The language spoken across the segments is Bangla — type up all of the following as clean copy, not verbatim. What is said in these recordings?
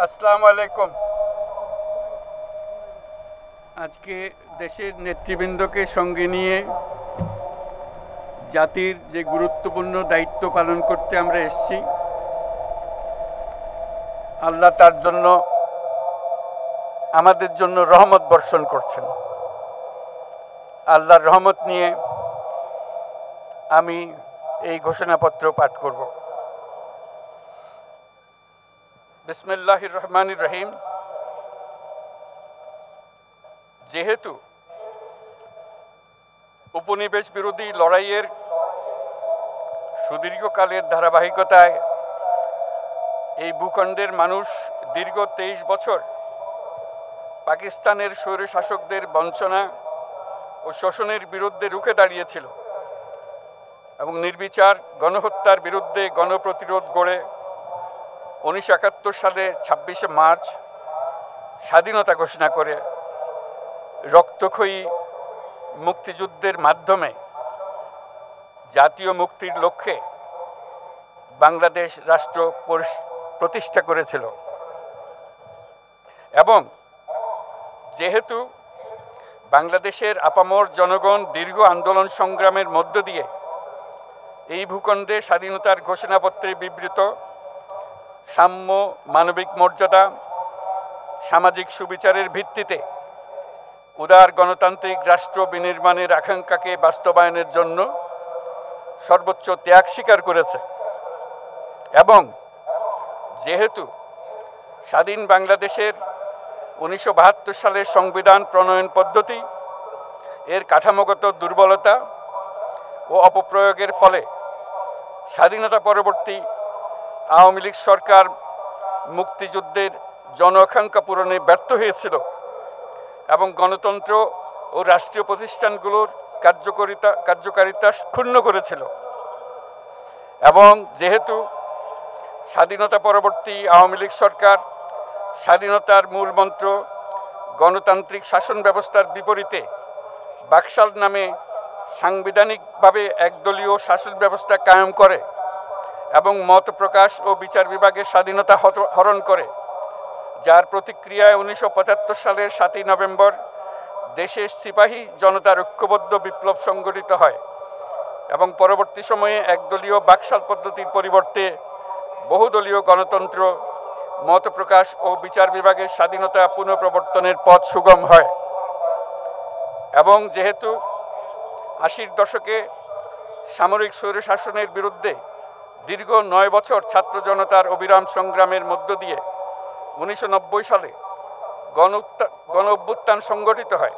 আসসালামু আলাইকুম। আজকে দেশের নেতৃবৃন্দকে সঙ্গে নিয়ে জাতির যে গুরুত্বপূর্ণ দায়িত্ব পালন করতে আমরা এসেছি, আল্লাহ তার জন্য আমাদের জন্য রহমত বর্ষণ করছেন। আল্লাহর রহমত নিয়ে আমি এই ঘোষণাপত্র পাঠ করব। বিসমিল্লাহির রহমানির রহিম। যেহেতু উপনিবেশ বিরোধী লড়াইয়ের সুদীর্ঘকালের ধারাবাহিকতায় এই ভূখণ্ডের মানুষ দীর্ঘ 23 বছর পাকিস্তানের স্বৈরশাসকদের বঞ্চনা ও শোষণের বিরুদ্ধে রুখে দাঁড়িয়েছিল এবং নির্বিচার গণহত্যার বিরুদ্ধে গণপ্রতিরোধ গড়ে 1971 সালে 26শে মার্চ স্বাধীনতা ঘোষণা করে রক্তক্ষয়ী মুক্তিযুদ্ধের মাধ্যমে জাতীয় মুক্তির লক্ষ্যে বাংলাদেশ রাষ্ট্র প্রতিষ্ঠা করেছিল। এবং যেহেতু বাংলাদেশের আপামর জনগণ দীর্ঘ আন্দোলন সংগ্রামের মধ্য দিয়ে এই ভূখণ্ডে স্বাধীনতার ঘোষণাপত্রে বিবৃত সাম্য, মানবিক মর্যাদা, সামাজিক সুবিচারের ভিত্তিতে উদার গণতান্ত্রিক রাষ্ট্র বিনির্মাণের আকাঙ্ক্ষাকে বাস্তবায়নের জন্য সর্বোচ্চ ত্যাগ স্বীকার করেছে, এবং যেহেতু স্বাধীন বাংলাদেশের 1972 সালের সংবিধান প্রণয়ন পদ্ধতি এর কাঠামোগত দুর্বলতা ও অপপ্রয়োগের ফলে স্বাধীনতা পরবর্তী আওয়ামী লীগ সরকার মুক্তিযুদ্ধের জন আকাঙ্ক্ষা পূরণে ব্যর্থ হয়েছিল এবং গণতন্ত্র ও রাষ্ট্রীয় প্রতিষ্ঠানগুলোর কার্যকারিতা ক্ষুণ্ণ করেছিল। এবং যেহেতু স্বাধীনতা পরবর্তী আওয়ামী লীগ সরকার স্বাধীনতার মূল মন্ত্র গণতান্ত্রিক শাসন ব্যবস্থার বিপরীতে বাকশাল নামে সাংবিধানিকভাবে একদলীয় শাসন ব্যবস্থা কায়েম করে এবং মত প্রকাশ ও বিচার বিভাগের স্বাধীনতা হরণ করে, যার প্রতিক্রিয়ায় 1975 সালের 7ই নভেম্বর দেশের সিপাহী জনতার ঐক্যবদ্ধ বিপ্লব সংগঠিত হয় এবং পরবর্তী সময়ে একদলীয় বাকশাল পদ্ধতির পরিবর্তে বহুদলীয় গণতন্ত্র, মত প্রকাশ ও বিচার বিভাগের স্বাধীনতা পুনঃপ্রবর্তনের পথ সুগম হয়। এবং যেহেতু 80-র দশকে সামরিক স্বৈরশাসনের বিরুদ্ধে দীর্ঘ 9 বছর ছাত্র জনতার অবিরাম সংগ্রামের মধ্য দিয়ে 1990 সালে গণ অভ্যুত্থান সংগঠিত হয়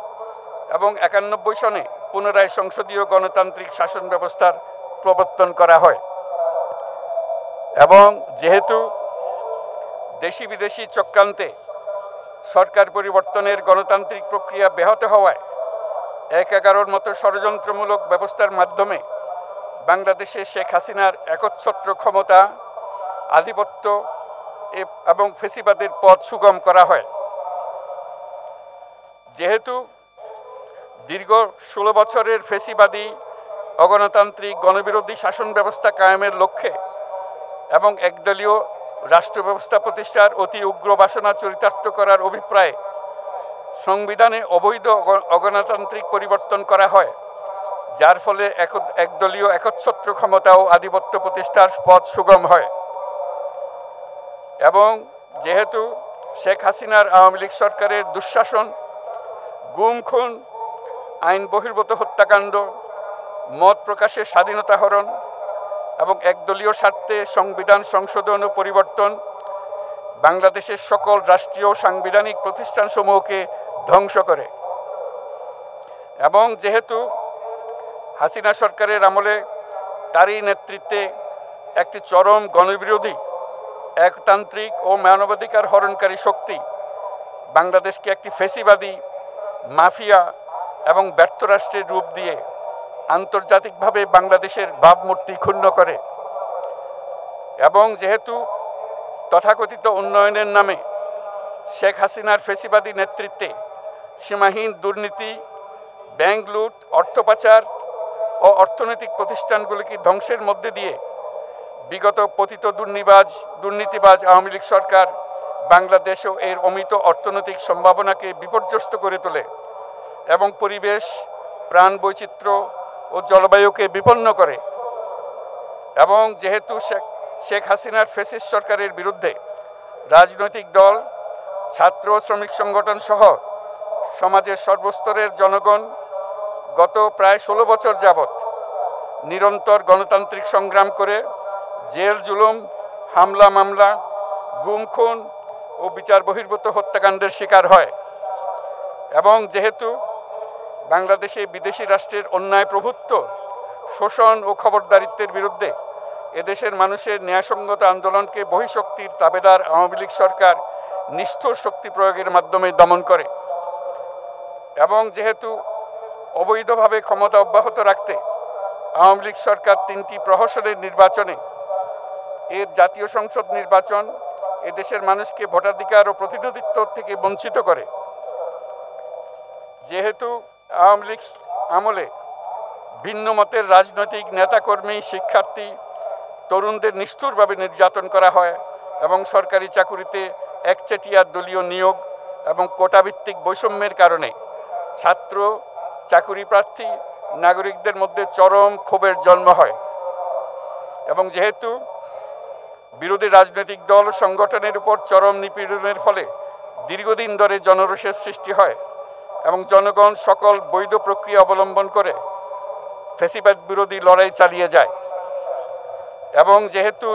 এবং 91 সনে পুনরায় সংসদীয় গণতান্ত্রিক শাসন ব্যবস্থার প্রবর্তন করা হয়। এবং যেহেতু দেশি বিদেশি চক্রান্তে সরকার পরিবর্তনের গণতান্ত্রিক প্রক্রিয়া ব্যাহত হওয়ায় 1/11 মতো ষড়যন্ত্রমূলক ব্যবস্থার মাধ্যমে বাংলাদেশে শেখ হাসিনার একচ্ছত্র ক্ষমতা, আধিপত্য এবং ফেসিবাদের পথ সুগম করা হয়। যেহেতু দীর্ঘ 16 বছরের ফেসিবাদী অগণতান্ত্রিক গণবিরোধী শাসন ব্যবস্থা কায়েমের লক্ষ্যে এবং একদলীয় রাষ্ট্র ব্যবস্থা প্রতিষ্ঠার অতি উগ্র বাসনা চরিতার্থ করার অভিপ্রায়ে সংবিধানে অবৈধ অগণতান্ত্রিক পরিবর্তন করা হয়, যার ফলে একদলীয় একচ্ছত্র ক্ষমতা ও আধিপত্য প্রতিষ্ঠার পথ সুগম হয়। এবং যেহেতু শেখ হাসিনার আওয়ামী লীগ সরকারের দুঃশাসন, গুম খুন, আইন বহির্ভূত হত্যাকাণ্ড, মত প্রকাশের স্বাধীনতা হরণ এবং একদলীয় স্বার্থে সংবিধান সংশোধন ও পরিবর্তন বাংলাদেশের সকল রাষ্ট্রীয় সাংবিধানিক প্রতিষ্ঠানসমূহকে ধ্বংস করে। এবং যেহেতু হাসিনা সরকারের আমলে তারই নেতৃত্বে একটি চরম গণবিরোধী, একতান্ত্রিক ও মানবাধিকার হরণকারী শক্তি বাংলাদেশকে একটি ফেসিবাদী, মাফিয়া এবং ব্যর্থ রাষ্ট্রের রূপ দিয়ে আন্তর্জাতিকভাবে বাংলাদেশের ভাবমূর্তি ক্ষুণ্ণ করে। এবং যেহেতু তথাকথিত উন্নয়নের নামে শেখ হাসিনার ফেসিবাদী নেতৃত্বে সীমাহীন দুর্নীতি, ব্যাংক লুট, অর্থ পাচার ও অর্থনৈতিক প্রতিষ্ঠানগুলিকে ধ্বংসের মধ্যে দিয়ে বিগত পতিত দুর্নীতিবাজ আওয়ামী লীগ সরকার বাংলাদেশ ও এর অমিত অর্থনৈতিক সম্ভাবনাকে বিপর্যস্ত করে তোলে এবং পরিবেশ, প্রাণ বৈচিত্র্য ও জলবায়ুকে বিপন্ন করে। এবং যেহেতু শেখ হাসিনার ফ্যাসিস্ট সরকারের বিরুদ্ধে রাজনৈতিক দল, ছাত্র শ্রমিক সংগঠন সহ সমাজের সর্বস্তরের জনগণ গত প্রায় 16 বছর যাবৎ নিরন্তর গণতান্ত্রিক সংগ্রাম করে জেল জুলুম, হামলা মামলা, গুম খুন ও বিচার বহির্ভূত হত্যাকাণ্ডের শিকার হয়। এবং যেহেতু বাংলাদেশে বিদেশি রাষ্ট্রের অন্যায় প্রভুত্ব, শোষণ ও খবরদারিত্বের বিরুদ্ধে এদেশের মানুষের ন্যায়সঙ্গত আন্দোলনকে বহিঃশক্তির তাবেদার আওয়ামী লীগ সরকার নিষ্ঠুর শক্তি প্রয়োগের মাধ্যমে দমন করে। এবং যেহেতু অবৈধভাবে ক্ষমতা অব্যাহত রাখতে আওয়ামী লীগ সরকার 3টি প্রহসনের নির্বাচনে এর জাতীয় সংসদ নির্বাচন এদেশের মানুষকে ভোটাধিকার ও প্রতিনিধিত্ব থেকে বঞ্চিত করে। যেহেতু আওয়ামী লীগ আমলে ভিন্ন মতের রাজনৈতিক নেতাকর্মী, শিক্ষার্থী, তরুণদের নিষ্ঠুরভাবে নির্যাতন করা হয় এবং সরকারি চাকুরিতে একচেটিয়া দলীয় নিয়োগ এবং কোটাভিত্তিক বৈষম্যের কারণে ছাত্র, চাকুরি প্রার্থী, নাগরিকদের মধ্যে চরম ক্ষোভের জন্ম হয়। এবং যেহেতু বিরোধী রাজনৈতিক দল ও সংগঠনের উপর চরম নিপীড়নের ফলে দীর্ঘদিন ধরে জনরোষের সৃষ্টি হয় এবং জনগণ সকল বৈধ প্রক্রিয়া অবলম্বন করে ফ্যাসিবাদ বিরোধী লড়াই চালিয়ে যায়। এবং যেহেতু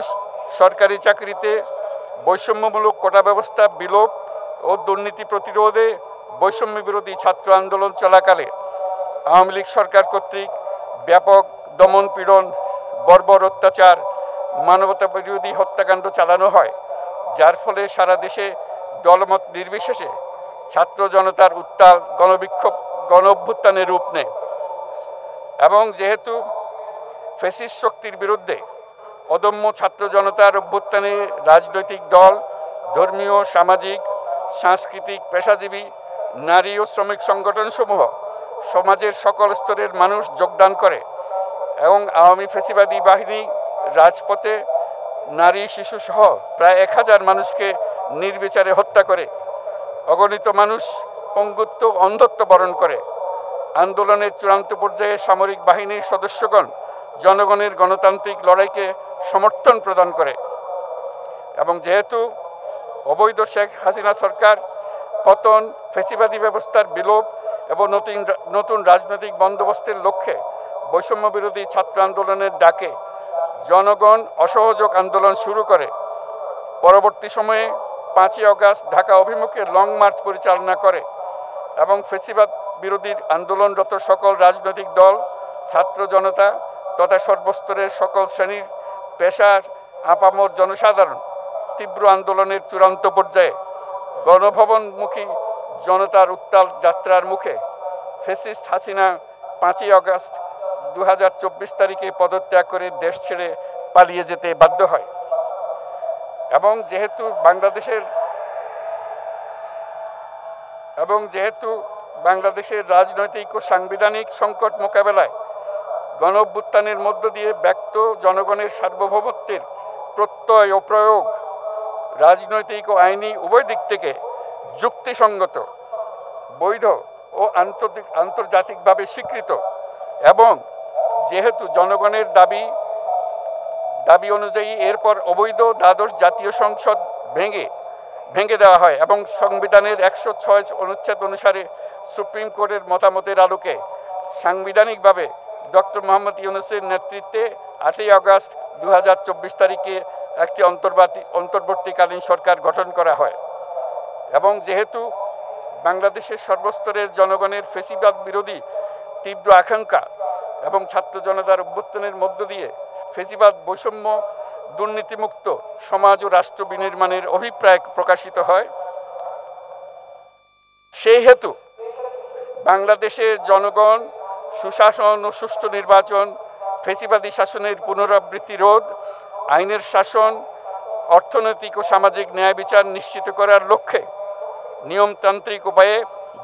সরকারি চাকরিতে বৈষম্যমূলক কোটা ব্যবস্থা বিলোপ ও দুর্নীতি প্রতিরোধে বৈষম্য বিরোধী ছাত্র আন্দোলন চলাকালে আওয়ামী লীগ সরকার কর্তৃক ব্যাপক দমন পীড়ন, বর্বর অত্যাচার, মানবতা বিরোধী হত্যাকাণ্ড চালানো হয়, যার ফলে সারা দেশে দলমত নির্বিশেষে ছাত্র জনতার উত্তাল গণবিক্ষোভ গণ অভ্যুত্থানের রূপ নেয়। এবং যেহেতু ফ্যাসিস্ট শক্তির বিরুদ্ধে অদম্য ছাত্র জনতার অভ্যুত্থানে রাজনৈতিক দল, ধর্মীয়, সামাজিক, সাংস্কৃতিক, পেশাজীবী, নারী ও শ্রমিক সংগঠনসমূহ সমাজের সকল স্তরের মানুষ যোগদান করে এবং আওয়ামী ফ্যাসিবাদী বাহিনী রাজপথে নারী, শিশু সহ প্রায় 1000 মানুষকে নির্বিচারে হত্যা করে, অগণিত মানুষ পঙ্গুত্ব, অন্ধত্ব বরণ করে। আন্দোলনের চূড়ান্ত পর্যায়ে সামরিক বাহিনীর সদস্যগণ জনগণের গণতান্ত্রিক লড়াইকে সমর্থন প্রদান করে। এবং যেহেতু অবৈধ শেখ হাসিনা সরকার পতন, ফ্যাসিবাদী ব্যবস্থার বিলোপ এবং নতুন রাজনৈতিক বন্দোবস্তের লক্ষ্যে বৈষম্য বিরোধী ছাত্র আন্দোলনের ডাকে জনগণ অসহযোগ আন্দোলন শুরু করে, পরবর্তী সময়ে 5ই আগস্ট ঢাকা অভিমুখে লং মার্চ পরিচালনা করে এবং ফ্যাসিবাদ বিরোধী আন্দোলনরত সকল রাজনৈতিক দল, ছাত্র জনতা তথা সর্বস্তরের সকল শ্রেণীর, পেশার, আপামর জনসাধারণ তীব্র আন্দোলনের চূড়ান্ত পর্যায়ে গণভবনমুখী জনতার উত্তাল যাত্রার মুখে ফ্যাসিস্ট হাসিনা 5ই আগস্ট 2024 তারিখে পদত্যাগ করে দেশ ছেড়ে পালিয়ে যেতে বাধ্য হয়। এবং যেহেতু বাংলাদেশের রাজনৈতিক ও সাংবিধানিক সংকট মোকাবেলায় গণ অভ্যুত্থানের মধ্য দিয়ে ব্যক্ত জনগণের সার্বভৌমত্বের প্রত্যয় ও প্রয়োগ রাজনৈতিক ও আইনি উভয় দিক থেকে যুক্তিসঙ্গত, বৈধ ও আন্তর্জাতিকভাবে স্বীকৃত। এবং যেহেতু জনগণের দাবি অনুযায়ী এরপর অবৈধ দ্বাদশ জাতীয় সংসদ ভেঙে দেওয়া হয় এবং সংবিধানের 106 অনুচ্ছেদ অনুসারে সুপ্রিম কোর্টের মতামতের আলোকে সাংবিধানিকভাবে ডক্টর মোহাম্মদ ইউনূসের নেতৃত্বে 8ই আগস্ট 2024 তারিখে একটি অন্তর্বর্তীকালীন সরকার গঠন করা হয়। এবং যেহেতু বাংলাদেশের সর্বস্তরের জনগণের ফ্যাসিবাদ বিরোধী তীব্র আকাঙ্ক্ষা এবং ছাত্র জনতার অভ্যুত্থানের মধ্য দিয়ে ফ্যাসিবাদ, বৈষম্য, দুর্নীতিমুক্ত সমাজ ও রাষ্ট্র বিনির্মাণের অভিপ্রায় প্রকাশিত হয়, সেই হেতু বাংলাদেশের জনগণ সুশাসন ও সুষ্ঠু নির্বাচন, ফ্যাসিবাদী শাসনের পুনরাবৃত্তি রোধ, আইনের শাসন, অর্থনৈতিক ও সামাজিক ন্যায় বিচার নিশ্চিত করার লক্ষ্যে নিয়মতান্ত্রিক উপায়ে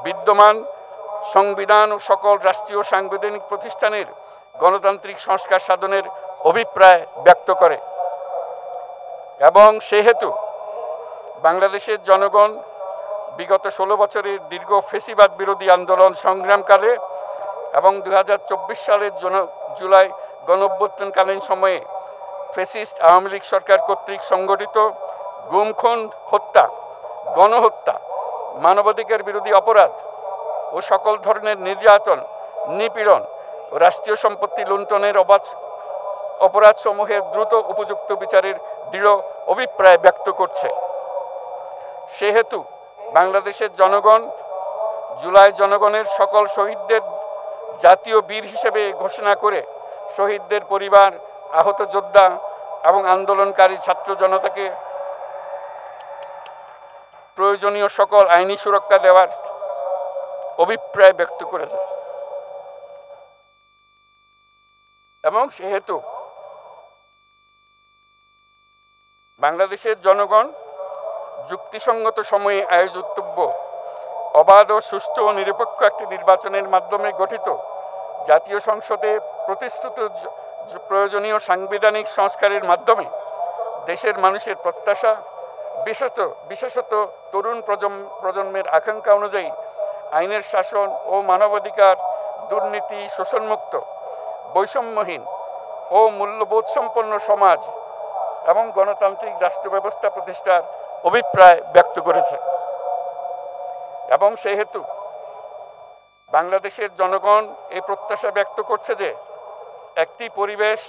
বিদ্যমান সংবিধান ও সকল রাষ্ট্রীয় সাংবিধানিক প্রতিষ্ঠানের গণতান্ত্রিক সংস্কার সাধনের অভিপ্রায় ব্যক্ত করে। এবং সেহেতু বাংলাদেশের জনগণ বিগত 16 বছরের দীর্ঘ ফেসিবাদ বিরোধী আন্দোলন সংগ্রামকালে এবং 2024 সালের জুলাই গণঅভ্যুত্থানকালীন সময়ে ফ্যাসিস্ট আওয়ামী লীগ সরকার কর্তৃক সংগঠিত গুম খুন, হত্যা, গণহত্যা, মানবাধিকার বিরোধী অপরাধ ও সকল ধরনের নির্যাতন, নিপীড়ন ও রাষ্ট্রীয় সম্পত্তি লুণ্ঠনের অপরাধসমূহের দ্রুত উপযুক্ত বিচারের দৃঢ় অভিপ্রায় ব্যক্ত করছে। সেহেতু বাংলাদেশের জনগণ জুলাই জনগণের সকল শহীদদের জাতীয় বীর হিসেবে ঘোষণা করে শহীদদের পরিবার, আহত যোদ্ধা এবং আন্দোলনকারী ছাত্র জনতাকে প্রয়োজনীয় সকল আইনি সুরক্ষা দেওয়ার অভিপ্রায় ব্যক্ত করেছে। এবং সেহেতু বাংলাদেশের জনগণ যুক্তিসঙ্গত সময়ে আয়োজিতব্য অবাধ ও সুষ্ঠু ও নিরপেক্ষ একটি নির্বাচনের মাধ্যমে গঠিত জাতীয় সংসদে প্রতিশ্রুত প্রয়োজনীয় সাংবিধানিক সংস্কারের মাধ্যমে দেশের মানুষের প্রত্যাশা, বিশেষত তরুণ প্রজন্মের আকাঙ্ক্ষা অনুযায়ী আইনের শাসন ও মানবাধিকার, দুর্নীতি, শোষণমুক্ত, বৈষম্যহীন ও মূল্যবোধ সম্পন্ন সমাজ এবং গণতান্ত্রিক রাষ্ট্র ব্যবস্থা প্রতিষ্ঠার অভিপ্রায় ব্যক্ত করেছে। এবং সেহেতু বাংলাদেশের জনগণ এই প্রত্যাশা ব্যক্ত করছে যে একটি পরিবেশ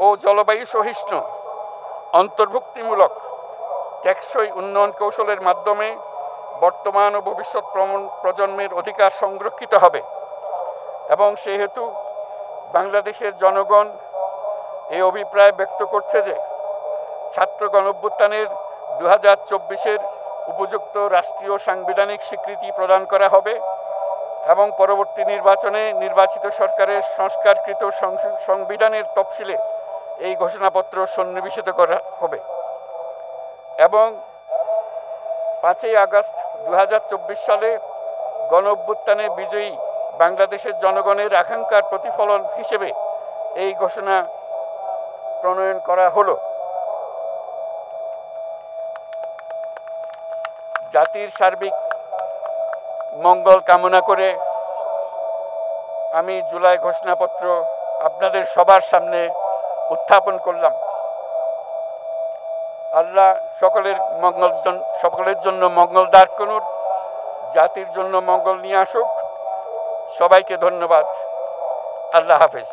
ও জলবায়ু সহিষ্ণু, অন্তর্ভুক্তিমূলক, টেকসই উন্নয়ন কৌশলের মাধ্যমে বর্তমান ও ভবিষ্যৎ প্রজন্মের অধিকার সংরক্ষিত হবে। এবং সেহেতু বাংলাদেশের জনগণ এই অভিপ্রায় ব্যক্ত করছে যে ছাত্র গণঅভ্যুত্থানের 2024-এর উপযুক্ত রাষ্ট্রীয় সাংবিধানিক স্বীকৃতি প্রদান করা হবে এবং পরবর্তী নির্বাচনে নির্বাচিত সরকারের সংস্কারকৃত সংবিধানের তফসিলে এই ঘোষণাপত্র সন্নিবেশিত করা হবে। এবং 5ই আগস্ট 2024 সালে গণঅভ্যুত্থানে বিজয়ী বাংলাদেশের জনগণের আকাঙ্ক্ষার প্রতিফলন হিসেবে এই ঘোষণা প্রণয়ন করা হলো। জাতির সার্বিক মঙ্গল কামনা করে আমি জুলাই ঘোষণাপত্র আপনাদের সবার সামনে উত্থাপন করলাম। আল্লাহ সকলের জন্য মঙ্গল দান করুন, জাতির জন্য মঙ্গল নিয়ে আসুক। সবাইকে ধন্যবাদ। আল্লাহ হাফেজ।